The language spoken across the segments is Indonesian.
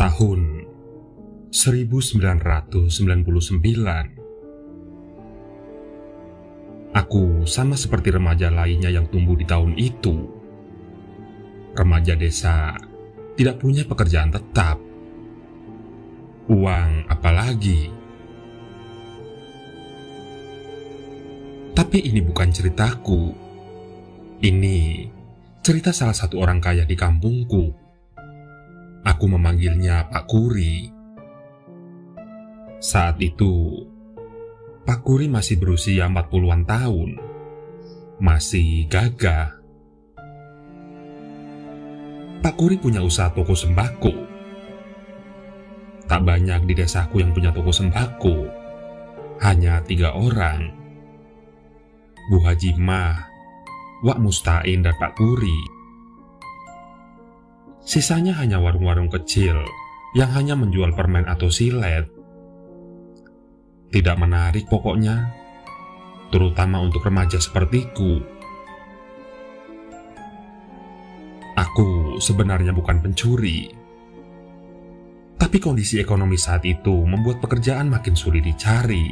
Tahun 1999. Aku sama seperti remaja lainnya yang tumbuh di tahun itu. Remaja desa tidak punya pekerjaan tetap. Uang apalagi. Tapi ini bukan ceritaku. Ini cerita salah satu orang kaya di kampungku. Aku memanggilnya Pak Kuri. Saat itu, Pak Kuri masih berusia 40-an tahun. Masih gagah. Pak Kuri punya usaha toko sembako. Tak banyak di desaku yang punya toko sembako. Hanya 3 orang. Bu Hajimah, Wak Mustain, dan Pak Kuri. Sisanya hanya warung-warung kecil yang hanya menjual permen atau silet. Tidak menarik pokoknya, terutama untuk remaja sepertiku. Aku sebenarnya bukan pencuri, tapi kondisi ekonomi saat itu membuat pekerjaan makin sulit dicari.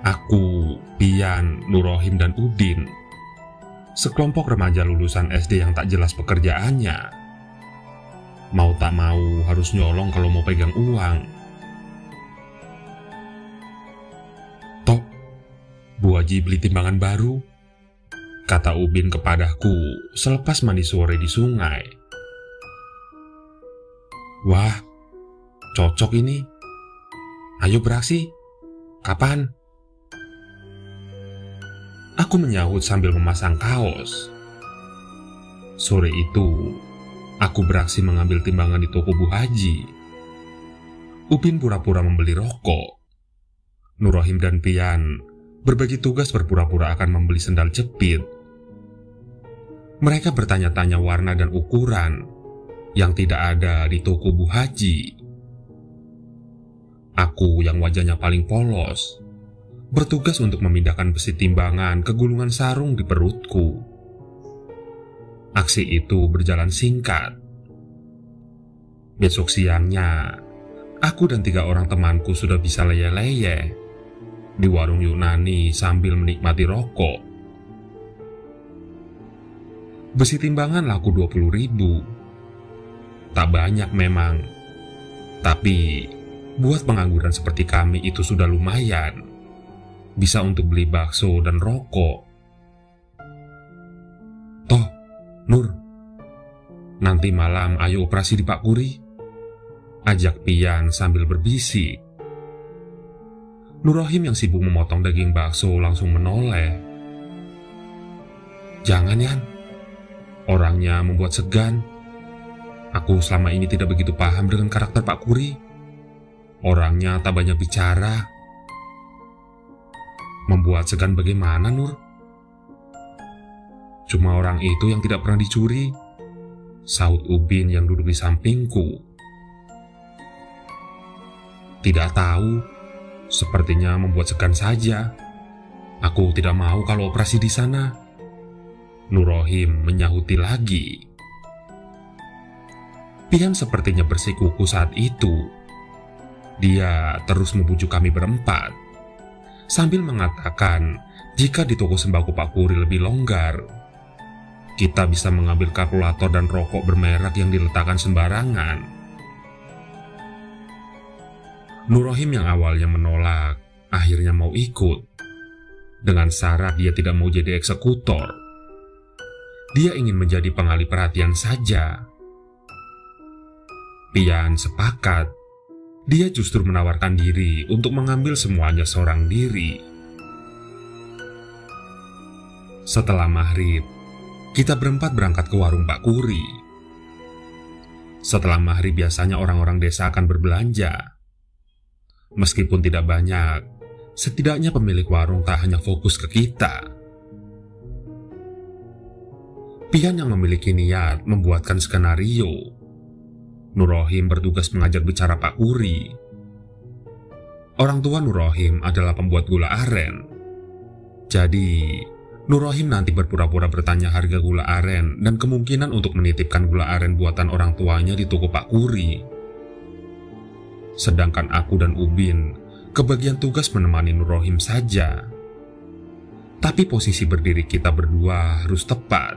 Aku, Pian, Nurohim, dan Udin, sekelompok remaja lulusan SD yang tak jelas pekerjaannya, mau tak mau harus nyolong kalau mau pegang uang. "Tok, Bu Haji beli timbangan baru," kata Ubin kepadaku selepas mandi sore di sungai. "Wah, cocok ini. Ayo beraksi. Kapan?" Aku menyahut sambil memasang kaos. Sore itu, aku beraksi mengambil timbangan di toko Bu Haji. Upin pura-pura membeli rokok. Nurohim dan Pian berbagi tugas berpura-pura akan membeli sendal jepit. Mereka bertanya-tanya warna dan ukuran yang tidak ada di toko Bu Haji. Aku yang wajahnya paling polos bertugas untuk memindahkan besi timbangan ke gulungan sarung di perutku. Aksi itu berjalan singkat. Besok siangnya, aku dan 3 orang temanku sudah bisa leye-leye di warung Yunani sambil menikmati rokok. Besi timbangan laku 20.000. Tak banyak memang, tapi buat pengangguran seperti kami itu sudah lumayan. Bisa untuk beli bakso dan rokok. "Toh, Nur, nanti malam ayo operasi di Pak Kuri," ajak Pian sambil berbisik. Nurohim yang sibuk memotong daging bakso langsung menoleh. "Jangan, Yan. Orangnya membuat segan. Aku selama ini tidak begitu paham dengan karakter Pak Kuri. Orangnya tak banyak bicara." "Membuat segan bagaimana, Nur?" "Cuma orang itu yang tidak pernah dicuri," sahut Ubin yang duduk di sampingku. "Tidak tahu, sepertinya membuat segan saja. Aku tidak mau kalau operasi di sana," Nurohim menyahuti lagi. Pian sepertinya bersikuku saat itu. Dia terus membujuk kami berempat, sambil mengatakan jika di toko sembako Pak Kuri lebih longgar, kita bisa mengambil kalkulator dan rokok bermerek yang diletakkan sembarangan. Nurohim yang awalnya menolak, akhirnya mau ikut. Dengan syarat dia tidak mau jadi eksekutor. Dia ingin menjadi pengalih perhatian saja. Pian sepakat. Dia justru menawarkan diri untuk mengambil semuanya seorang diri. Setelah maghrib, kita berempat berangkat ke warung Pak Kuri. Setelah maghrib biasanya orang-orang desa akan berbelanja. Meskipun tidak banyak, setidaknya pemilik warung tak hanya fokus ke kita. Pian yang memiliki niat membuatkan skenario. Nurohim bertugas mengajak bicara Pak Kuri. Orang tua Nurohim adalah pembuat gula aren. Jadi, Nur Rohim nanti berpura-pura bertanya harga gula aren dan kemungkinan untuk menitipkan gula aren buatan orang tuanya di toko Pak Kuri. Sedangkan aku dan Ubin kebagian tugas menemani Nur Rohim saja. Tapi posisi berdiri kita berdua harus tepat.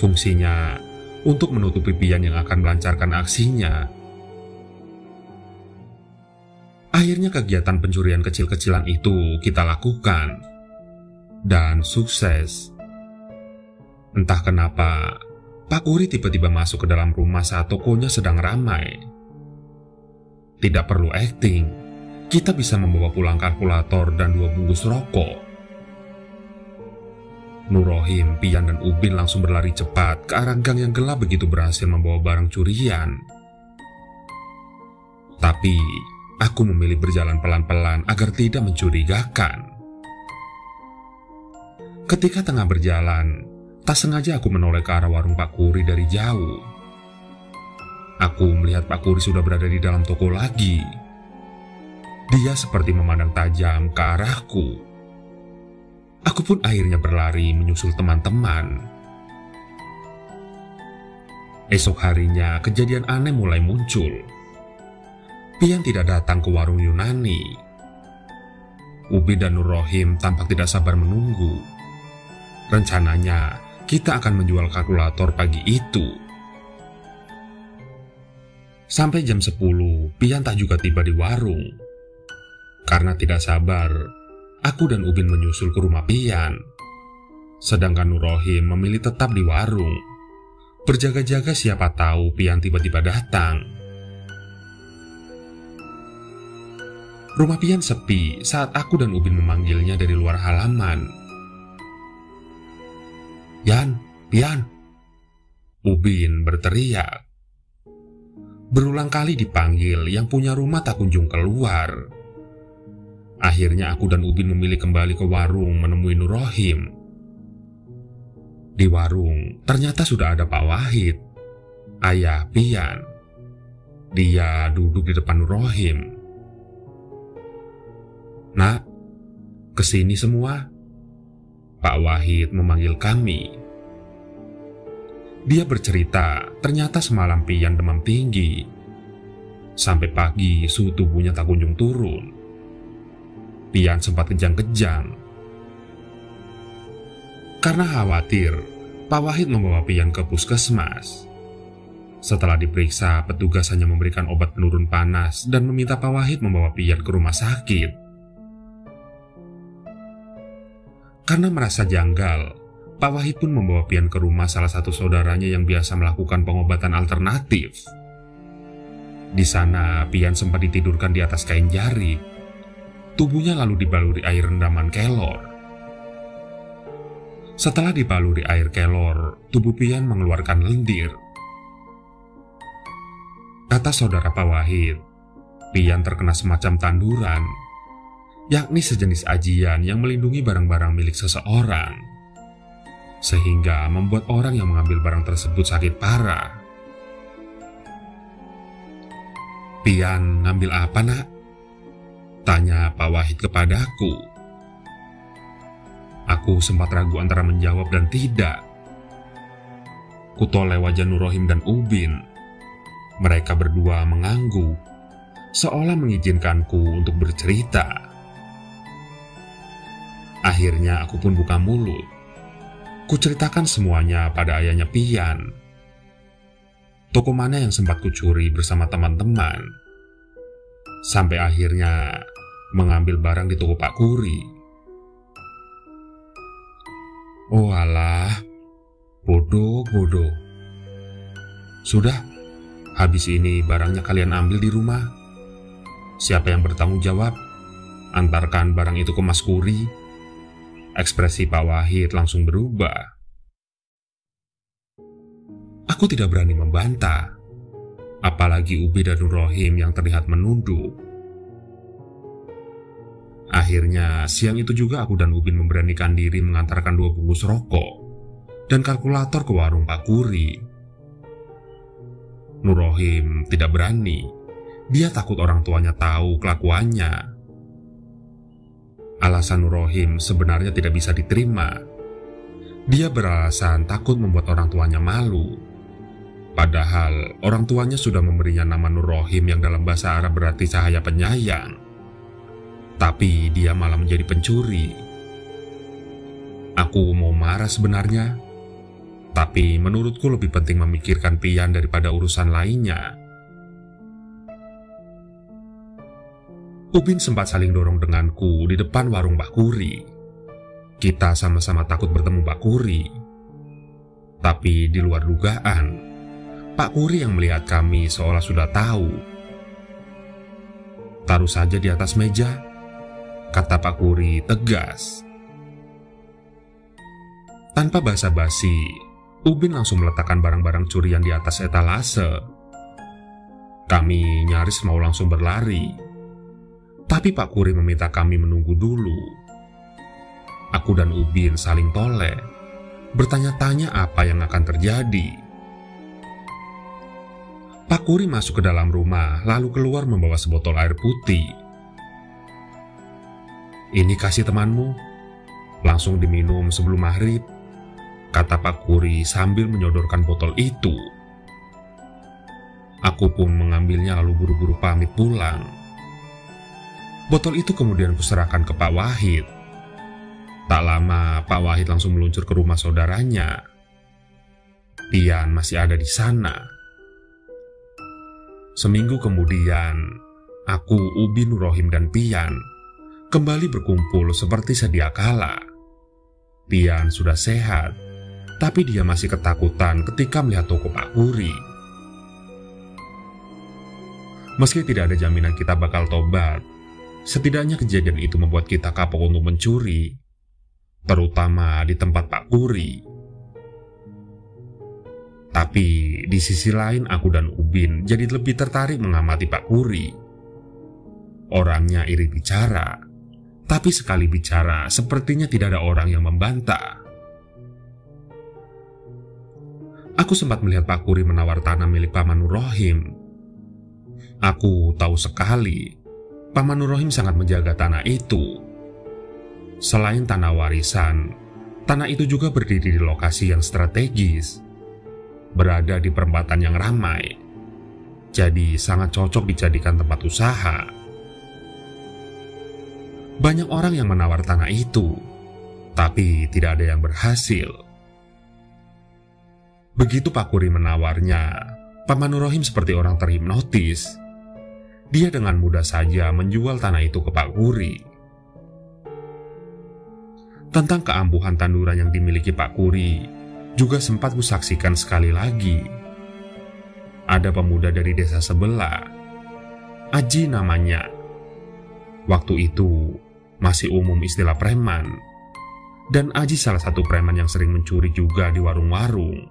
Fungsinya untuk menutupi Pian yang akan melancarkan aksinya. Akhirnya kegiatan pencurian kecil-kecilan itu kita lakukan. Dan sukses. Entah kenapa, Pak Kuri tiba-tiba masuk ke dalam rumah saat tokonya sedang ramai. Tidak perlu akting, kita bisa membawa pulang kalkulator dan 2 bungkus rokok. Nur Rohim, Pian, dan Ubin langsung berlari cepat ke arah gang yang gelap begitu berhasil membawa barang curian. Tapi, aku memilih berjalan pelan-pelan agar tidak mencurigakan. Ketika tengah berjalan, tak sengaja aku menoleh ke arah warung Pak Kuri dari jauh. Aku melihat Pak Kuri sudah berada di dalam toko lagi. Dia seperti memandang tajam ke arahku. Aku pun akhirnya berlari menyusul teman-teman. Esok harinya kejadian aneh mulai muncul. Pian tidak datang ke warung Yunani. Ubin dan Nur Rohim tampak tidak sabar menunggu. Rencananya, kita akan menjual kalkulator pagi itu. Sampai jam 10, Pian tak juga tiba di warung. Karena tidak sabar, aku dan Ubin menyusul ke rumah Pian. Sedangkan Nur Rohim memilih tetap di warung, berjaga-jaga siapa tahu Pian tiba-tiba datang. Rumah Pian sepi saat aku dan Ubin memanggilnya dari luar halaman. "Pian, Pian!" Ubin berteriak. Berulang kali dipanggil, yang punya rumah tak kunjung keluar. Akhirnya aku dan Ubin memilih kembali ke warung menemui Nur Rohim. Di warung ternyata sudah ada Pak Wahid, ayah Pian. Dia duduk di depan Nur Rohim. "Nak, kesini semua." Pak Wahid memanggil kami. Dia bercerita, ternyata semalam Pian demam tinggi. Sampai pagi suhu tubuhnya tak kunjung turun. Pian sempat kejang-kejang. Karena khawatir, Pak Wahid membawa Pian ke puskesmas. Setelah diperiksa, petugas hanya memberikan obat penurun panas dan meminta Pak Wahid membawa Pian ke rumah sakit. Karena merasa janggal, Pak Wahid pun membawa Pian ke rumah salah satu saudaranya yang biasa melakukan pengobatan alternatif. Di sana, Pian sempat ditidurkan di atas kain jari. Tubuhnya lalu dibaluri air rendaman kelor. Setelah dibaluri air kelor, tubuh Pian mengeluarkan lendir. Kata saudara Pak Wahid, Pian terkena semacam tanduran, yakni sejenis ajian yang melindungi barang-barang milik seseorang, sehingga membuat orang yang mengambil barang tersebut sakit parah. "Pian ngambil apa, Nak?" tanya Pak Wahid kepadaku. Aku sempat ragu antara menjawab dan tidak. Kutoleh wajah Nur Rohim dan Ubin. Mereka berdua mengangguk, seolah mengizinkanku untuk bercerita. Akhirnya aku pun buka mulut. Kuceritakan semuanya pada ayahnya Pian. Toko mana yang sempat kucuri bersama teman-teman. Sampai akhirnya mengambil barang di toko Pak Kuri. "Oh alah, bodoh. Sudah, habis ini barangnya kalian ambil di rumah. Siapa yang bertanggung jawab? Antarkan barang itu ke Mas Kuri." Ekspresi Pak Wahid langsung berubah. Aku tidak berani membantah, apalagi Ubin dan Nur Rohim yang terlihat menunduk. Akhirnya siang itu juga aku dan Ubin memberanikan diri mengantarkan 2 bungkus rokok dan kalkulator ke warung Pak Kuri. Nur Rohim tidak berani. Dia takut orang tuanya tahu kelakuannya. Alasan Nur Rohim sebenarnya tidak bisa diterima. Dia beralasan takut membuat orang tuanya malu. Padahal orang tuanya sudah memberinya nama Nur Rohim yang dalam bahasa Arab berarti cahaya penyayang. Tapi dia malah menjadi pencuri. Aku mau marah sebenarnya, tapi menurutku lebih penting memikirkan Pian daripada urusan lainnya. Upin sempat saling dorong denganku di depan warung Pak Kuri. Kita sama-sama takut bertemu Pak Kuri. Tapi di luar dugaan, Pak Kuri yang melihat kami seolah sudah tahu. "Taruh saja di atas meja," kata Pak Kuri tegas. Tanpa basa-basi, Ubin langsung meletakkan barang-barang curian di atas etalase. Kami nyaris mau langsung berlari. Tapi Pak Kuri meminta kami menunggu dulu. Aku dan Ubin saling toleh, bertanya-tanya apa yang akan terjadi. Pak Kuri masuk ke dalam rumah, lalu keluar membawa sebotol air putih. "Ini kasih temanmu, langsung diminum sebelum maghrib," kata Pak Kuri sambil menyodorkan botol itu. Aku pun mengambilnya lalu buru-buru pamit pulang. Botol itu kemudian kuserahkan ke Pak Wahid. Tak lama Pak Wahid langsung meluncur ke rumah saudaranya. Pian masih ada di sana. Seminggu kemudian, aku, Ubin, Nur Rohim, dan Pian kembali berkumpul seperti sedia kala. Pian sudah sehat, tapi dia masih ketakutan ketika melihat toko Pak Kuri. Meski tidak ada jaminan kita bakal tobat, setidaknya kejadian itu membuat kita kapok untuk mencuri, terutama di tempat Pak Kuri. Tapi di sisi lain aku dan Ubin jadi lebih tertarik mengamati Pak Kuri. Orangnya iri bicara, tapi sekali bicara sepertinya tidak ada orang yang membantah. Aku sempat melihat Pak Kuri menawar tanah milik Paman Nur Rohim. Aku tahu sekali Paman Nur Rohim sangat menjaga tanah itu. Selain tanah warisan, tanah itu juga berdiri di lokasi yang strategis, berada di perempatan yang ramai, jadi sangat cocok dijadikan tempat usaha. Banyak orang yang menawar tanah itu, tapi tidak ada yang berhasil. Begitu Pak Kuri menawarnya, Paman Nur Rohim seperti orang terhipnotis. Dia dengan mudah saja menjual tanah itu ke Pak Kuri. Tentang keampuhan tanduran yang dimiliki Pak Kuri juga sempat kusaksikan sekali lagi. Ada pemuda dari desa sebelah, Aji namanya. Waktu itu masih umum istilah preman, dan Aji salah satu preman yang sering mencuri juga di warung-warung.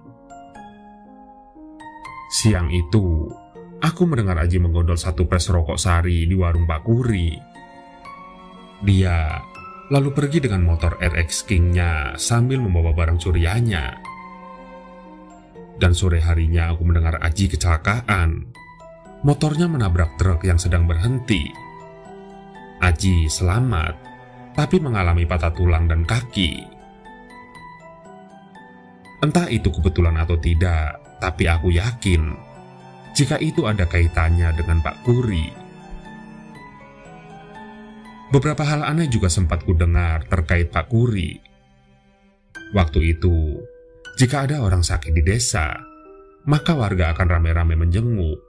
Siang itu, aku mendengar Aji menggondol satu pres rokok sari di warung Pak Kuri. Dia lalu pergi dengan motor RX King-nya sambil membawa barang curiannya. Dan sore harinya aku mendengar Aji kecelakaan. Motornya menabrak truk yang sedang berhenti. Aji selamat, tapi mengalami patah tulang dan kaki. Entah itu kebetulan atau tidak, tapi aku yakin jika itu ada kaitannya dengan Pak Kuri. Beberapa hal aneh juga sempat kudengar terkait Pak Kuri. Waktu itu, jika ada orang sakit di desa, maka warga akan ramai-ramai menjenguk.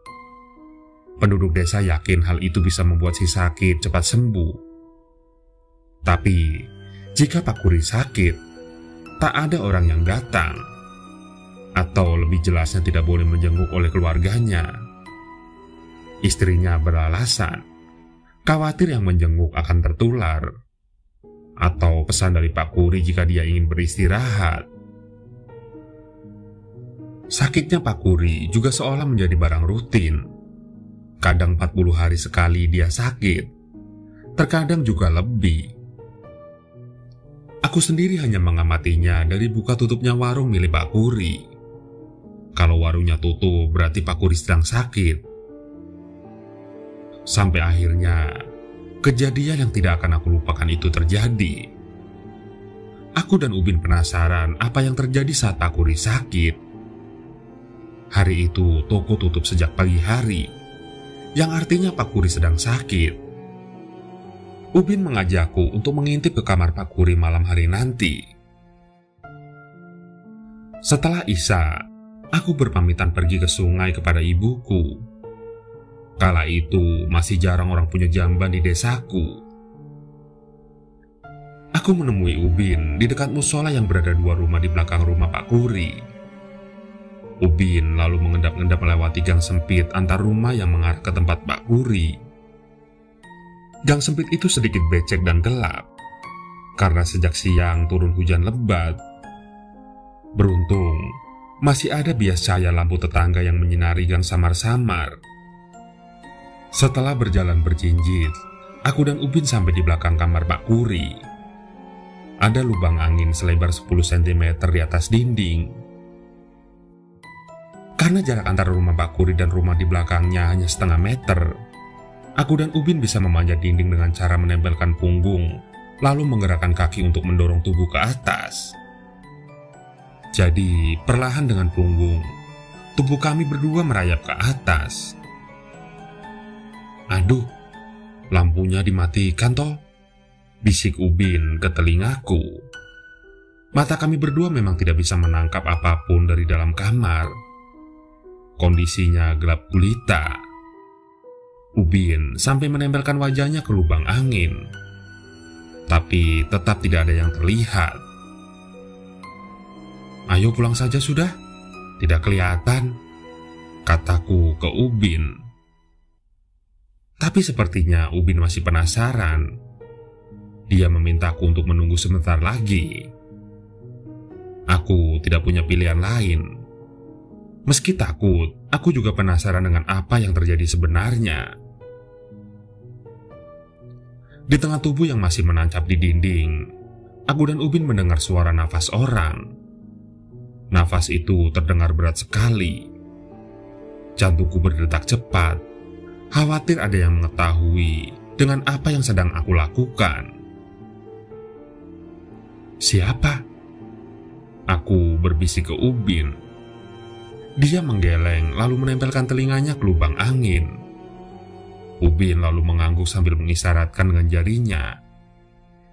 Penduduk desa yakin hal itu bisa membuat si sakit cepat sembuh. Tapi, jika Pak Kuri sakit, tak ada orang yang datang. Atau lebih jelasnya tidak boleh menjenguk oleh keluarganya. Istrinya beralasan khawatir yang menjenguk akan tertular, atau pesan dari Pak Kuri jika dia ingin beristirahat. Sakitnya Pak Kuri juga seolah menjadi barang rutin. Kadang 40 hari sekali dia sakit, terkadang juga lebih. Aku sendiri hanya mengamatinya dari buka tutupnya warung milik Pak Kuri. Kalau warungnya tutup berarti Pak Kuri sedang sakit. Sampai akhirnya kejadian yang tidak akan aku lupakan itu terjadi. Aku dan Ubin penasaran apa yang terjadi saat Pak Kuri sakit. Hari itu toko tutup sejak pagi hari, yang artinya Pak Kuri sedang sakit. Ubin mengajakku untuk mengintip ke kamar Pak Kuri malam hari nanti. Setelah Isya, aku berpamitan pergi ke sungai kepada ibuku. Kala itu masih jarang orang punya jamban di desaku. Aku menemui Ubin di dekat musola yang berada 2 rumah di belakang rumah Pak Kuri. Ubin lalu mengendap-endap melewati gang sempit antar rumah yang mengarah ke tempat Pak Kuri. Gang sempit itu sedikit becek dan gelap, karena sejak siang turun hujan lebat. Beruntung, masih ada bias cahaya lampu tetangga yang menyinari gang samar-samar. Setelah berjalan berjinjit, aku dan Ubin sampai di belakang kamar Pak Kuri. Ada lubang angin selebar 10 cm di atas dinding. Karena jarak antara rumah Pak Kuri dan rumah di belakangnya hanya setengah meter, aku dan Ubin bisa memanjat dinding dengan cara menempelkan punggung, lalu menggerakkan kaki untuk mendorong tubuh ke atas. Jadi, perlahan dengan punggung, tubuh kami berdua merayap ke atas. "Aduh, lampunya dimatikan toh," bisik Ubin ke telingaku. Mata kami berdua memang tidak bisa menangkap apapun dari dalam kamar. Kondisinya gelap gulita. Ubin sampai menempelkan wajahnya ke lubang angin, tapi tetap tidak ada yang terlihat. "Ayo pulang saja sudah, tidak kelihatan," kataku ke Ubin. Tapi sepertinya Ubin masih penasaran. Dia memintaku untuk menunggu sebentar lagi. Aku tidak punya pilihan lain. Meski takut, aku juga penasaran dengan apa yang terjadi sebenarnya. Di tengah tubuh yang masih menancap di dinding, aku dan Ubin mendengar suara nafas orang. Nafas itu terdengar berat sekali. Jantungku berdetak cepat, khawatir ada yang mengetahui dengan apa yang sedang aku lakukan. "Siapa?" aku berbisik ke Ubin. Dia menggeleng lalu menempelkan telinganya ke lubang angin. Ubin lalu mengangguk sambil mengisyaratkan dengan jarinya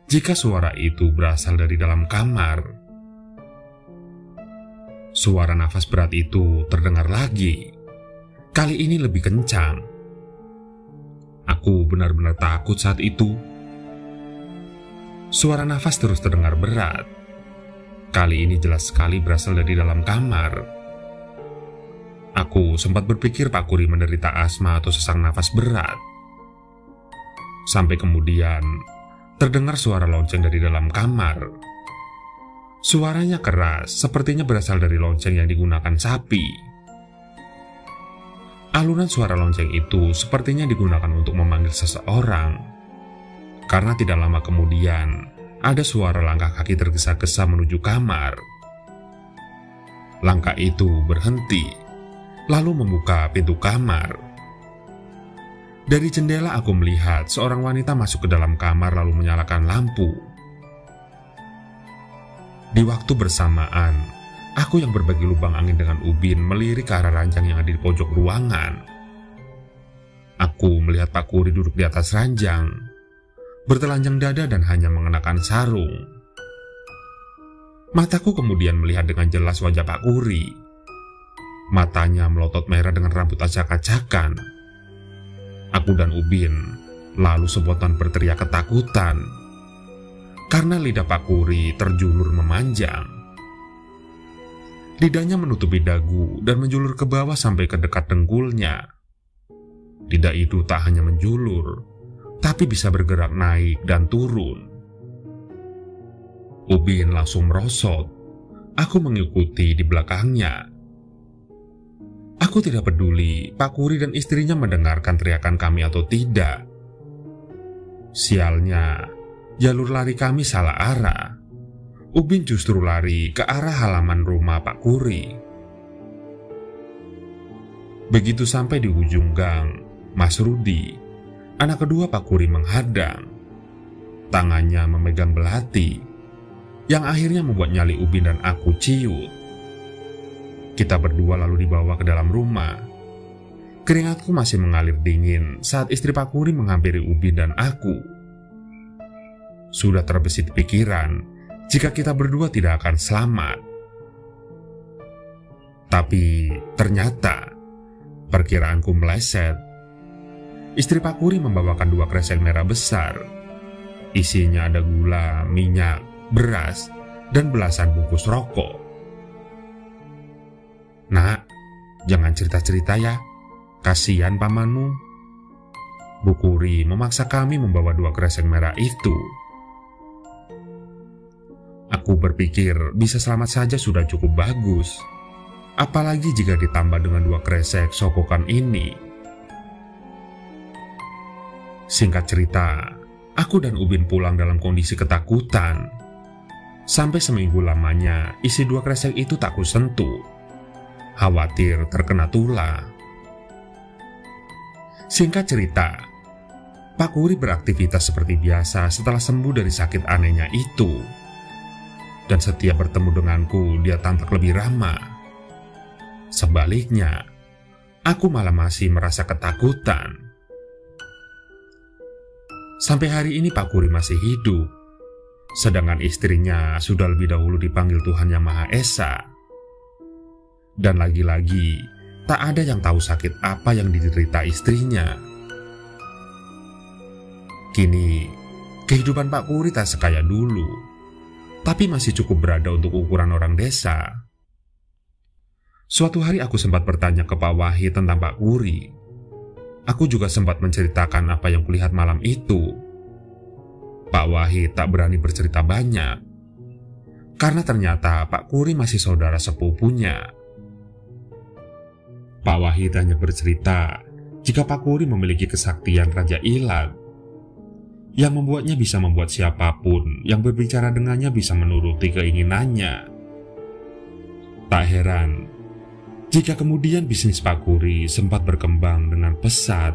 jika suara itu berasal dari dalam kamar. Suara nafas berat itu terdengar lagi. Kali ini lebih kencang. Aku benar-benar takut saat itu. Suara nafas terus terdengar berat. Kali ini jelas sekali berasal dari dalam kamar. Aku sempat berpikir Pak Kuri menderita asma atau sesak nafas berat. Sampai kemudian terdengar suara lonceng dari dalam kamar. Suaranya keras, sepertinya berasal dari lonceng yang digunakan sapi. Alunan suara lonceng itu sepertinya digunakan untuk memanggil seseorang. Karena tidak lama kemudian, ada suara langkah kaki tergesa-gesa menuju kamar. Langkah itu berhenti, lalu membuka pintu kamar. Dari jendela aku melihat seorang wanita masuk ke dalam kamar lalu menyalakan lampu. Di waktu bersamaan, aku yang berbagi lubang angin dengan Ubin melirik ke arah ranjang yang ada di pojok ruangan. Aku melihat Pak Kuri duduk di atas ranjang, bertelanjang dada dan hanya mengenakan sarung. Mataku kemudian melihat dengan jelas wajah Pak Kuri. Matanya melotot merah dengan rambut acak-acakan. Aku dan Ubin lalu spontan berteriak ketakutan karena lidah Pak Kuri terjulur memanjang. Lidahnya menutupi dagu dan menjulur ke bawah sampai ke dekat dengkulnya. Lidah itu tak hanya menjulur, tapi bisa bergerak naik dan turun. Ubin langsung merosot. Aku mengikuti di belakangnya. Aku tidak peduli Pak Kuri dan istrinya mendengarkan teriakan kami atau tidak. Sialnya, jalur lari kami salah arah. Ubin justru lari ke arah halaman rumah Pak Kuri. Begitu sampai di ujung gang, Mas Rudi, anak kedua Pak Kuri menghadang. Tangannya memegang belati, yang akhirnya membuat nyali Ubin dan aku ciut. Kita berdua lalu dibawa ke dalam rumah. Keringatku masih mengalir dingin saat istri Pak Kuri menghampiri Ubin dan aku. Sudah terbesit pikiran jika kita berdua tidak akan selamat. Tapi ternyata perkiraanku meleset. Istri Pak Kuri membawakan 2 kresek merah besar. Isinya ada gula, minyak, beras, dan belasan bungkus rokok. "Nak, jangan cerita-cerita ya. Kasihan pamanmu." Bu Kuri memaksa kami membawa 2 kresek merah itu. Aku berpikir bisa selamat saja sudah cukup bagus. Apalagi jika ditambah dengan 2 kresek sokokan ini. Singkat cerita, aku dan Ubin pulang dalam kondisi ketakutan. Sampai seminggu lamanya isi 2 kresek itu tak kusentuh. Khawatir terkena tulah. Singkat cerita, Pak Kuri beraktivitas seperti biasa setelah sembuh dari sakit anehnya itu. Dan setiap bertemu denganku, dia tampak lebih ramah. Sebaliknya, aku malah masih merasa ketakutan. Sampai hari ini Pak Kuri masih hidup, sedangkan istrinya sudah lebih dahulu dipanggil Tuhan Yang Maha Esa. Dan lagi-lagi, tak ada yang tahu sakit apa yang diderita istrinya. Kini, kehidupan Pak Kuri tak sekaya dulu, tapi masih cukup berada untuk ukuran orang desa. Suatu hari aku sempat bertanya ke Pak Wahid tentang Pak Kuri. Aku juga sempat menceritakan apa yang kulihat malam itu. Pak Wahid tak berani bercerita banyak, karena ternyata Pak Kuri masih saudara sepupunya. Pak Wahid hanya bercerita jika Pak Kuri memiliki kesaktian Raja Ilat, yang membuatnya bisa membuat siapapun yang berbicara dengannya bisa menuruti keinginannya. Tak heran jika kemudian bisnis Pak Kuri sempat berkembang dengan pesat.